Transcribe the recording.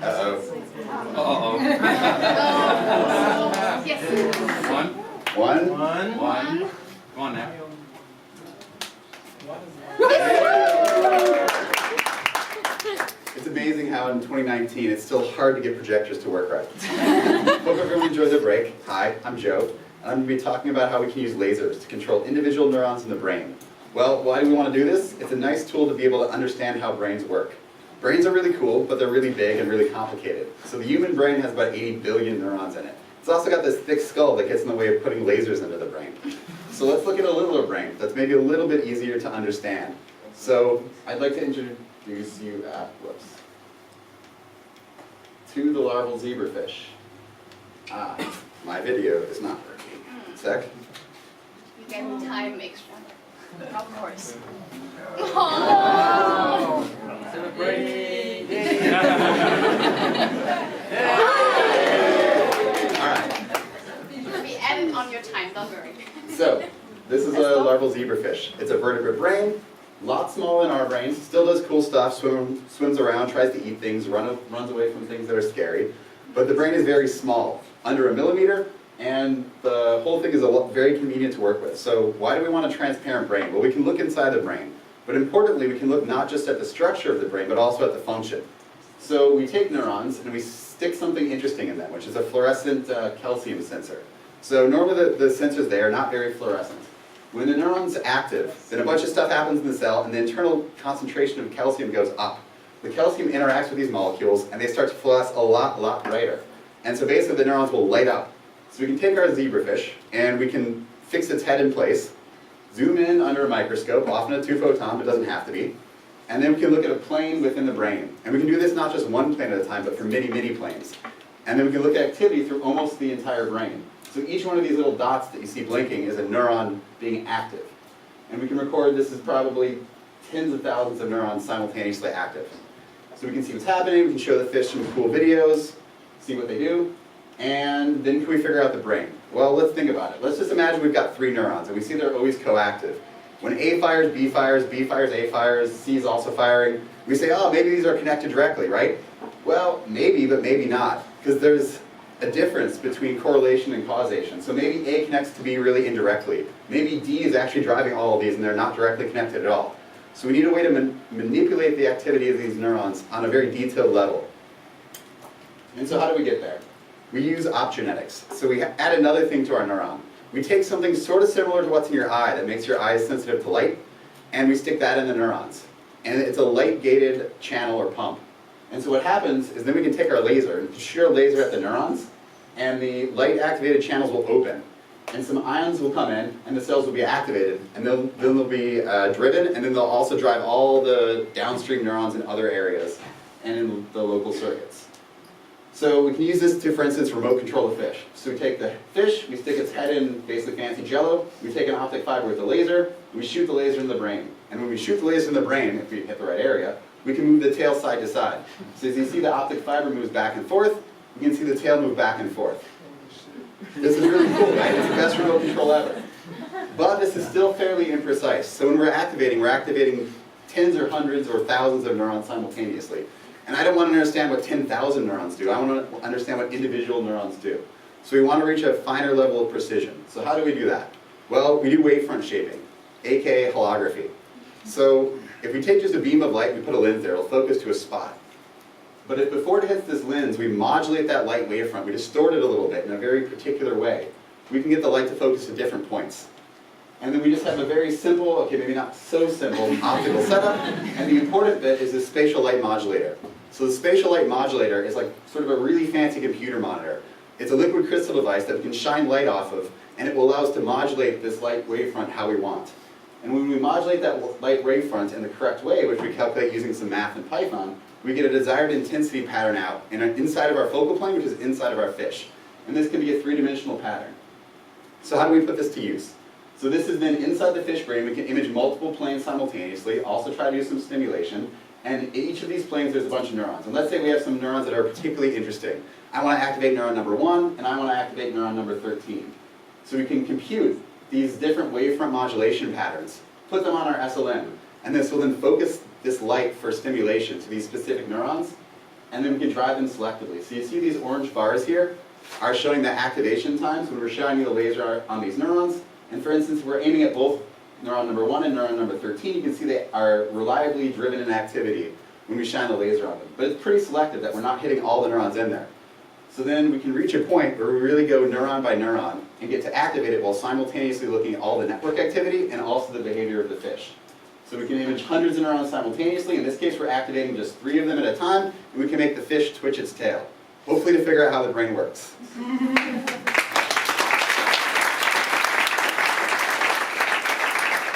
Uh-oh. Uh-oh. Yes. One? One. Come on now. It's amazing how in 2019 it's still hard to get projectors to work right. Hope everyone enjoyed their break. Hi, I'm Joe, and I'm going to be talking about how we can use lasers to control individual neurons in the brain. Well, why do we want to do this? It's a nice tool to be able to understand how brains work. Brains are really cool, but they're really big and really complicated. So the human brain has about 80 billion neurons in it. It's also got this thick skull that gets in the way of putting lasers into the brain. So let's look at a littler brain that's maybe a little bit easier to understand. So I'd like to introduce you to the larval zebrafish. My video is not working. Sec. You get time extra. Of course. Oh. Celebrate! Alright, We added on your time, don't worry. so this is a larval zebrafish. It's a vertebrate brain, a lot smaller than our brains, still does cool stuff, swims around, tries to eat things, runs away from things that are scary. But the brain is very small, under a millimeter, and the whole thing is very convenient to work with. So why do we want a transparent brain? Well, we can look inside the brain. But importantly, we can look not just at the structure of the brain, but also at the function. So we take neurons and we stick something interesting in them, which is a fluorescent calcium sensor. So normally the sensors there are not very fluorescent. When the neuron's active, then a bunch of stuff happens in the cell and the internal concentration of calcium goes up. The calcium interacts with these molecules and they start to fluoresce a lot brighter. And so basically the neurons will light up. So we can take our zebrafish and we can fix its head in place, zoom in under a microscope, often a 2-photon, but doesn't have to be, and then we can look at a plane within the brain. And we can do this not just one plane at a time, but for many planes. And then we can look at activity through almost the entire brain. So each one of these little dots that you see blinking is a neuron being active. And we can record this is probably tens of thousands of neurons simultaneously active. So we can see what's happening, we can show the fish some cool videos, see what they do, and then can we figure out the brain? Well, let's think about it. Let's just imagine we've got 3 neurons, and we see they're always coactive. When A fires, B fires, B fires, A fires, C is also firing, we say, oh, maybe these are connected directly, right? Well, maybe, but maybe not, because there's a difference between correlation and causation. So maybe A connects to B really indirectly. Maybe D is actually driving all of these, and they're not directly connected at all. So we need a way to manipulate the activity of these neurons on a very detailed level. And so how do we get there? We use opgenetics. So we add another thing to our neuron. We take something sort of similar to what's in your eye that makes your eyes sensitive to light, and we stick that in the neurons. And it's a light-gated channel or pump. And so what happens is then we can take our laser and shoot our laser at the neurons, and the light-activated channels will open. And some ions will come in, and the cells will be activated, and then they'll be driven, and then they'll also drive all the downstream neurons in other areas and in the local circuits. So we can use this to, for instance, remote control the fish. So we take the fish, we stick its head in basically fancy jello, we take an optic fiber with a laser, and we shoot the laser in the brain. And when we shoot the laser in the brain, if we hit the right area, we can move the tail side to side. So as you see the optic fiber moves back and forth, you can see the tail move back and forth. This is really cool, right? It's the best remote control ever. But this is still fairly imprecise. So when we're activating tens or hundreds or thousands of neurons simultaneously. And I don't want to understand what 10,000 neurons do. I want to understand what individual neurons do. So we want to reach a finer level of precision. So how do we do that? Well, we do wavefront shaping, aka holography. So if we take just a beam of light, we put a lens there, it'll focus to a spot. But if before it hits this lens, we modulate that light wavefront, we distort it a little bit in a very particular way, we can get the light to focus at different points. And then we just have a very simple, okay, maybe not so simple, optical setup. And the important bit is the spatial light modulator. So the spatial light modulator is like sort of a really fancy computer monitor. It's a liquid crystal device that we can shine light off of, and it will allow us to modulate this light wavefront how we want. And when we modulate that light wavefront in the correct way, which we calculate using some math and Python, we get a desired intensity pattern out inside of our focal plane, which is inside of our fish. And this can be a 3-dimensional pattern. So how do we put this to use? So this is then inside the fish brain. We can image multiple planes simultaneously, also try to do some stimulation. And in each of these planes there's a bunch of neurons. And let's say we have some neurons that are particularly interesting. I want to activate neuron number 1, and I want to activate neuron number 13. So we can compute these different wavefront modulation patterns, put them on our SLM, and this will then focus this light for stimulation to these specific neurons. and then we can drive them selectively. So you see these orange bars here are showing the activation times when we're shining the laser on these neurons. And for instance, we're aiming at both neuron number 1 and neuron number 13. You can see they are reliably driven in activity when we shine the laser on them. But it's pretty selective that we're not hitting all the neurons in there. So then we can reach a point where we really go neuron by neuron and get to activate it while simultaneously looking at all the network activity and also the behavior of the fish. So we can image hundreds of neurons simultaneously. In this case, we're activating just 3 of them at a time, and we can make the fish twitch its tail. Hopefully to figure out how the brain works.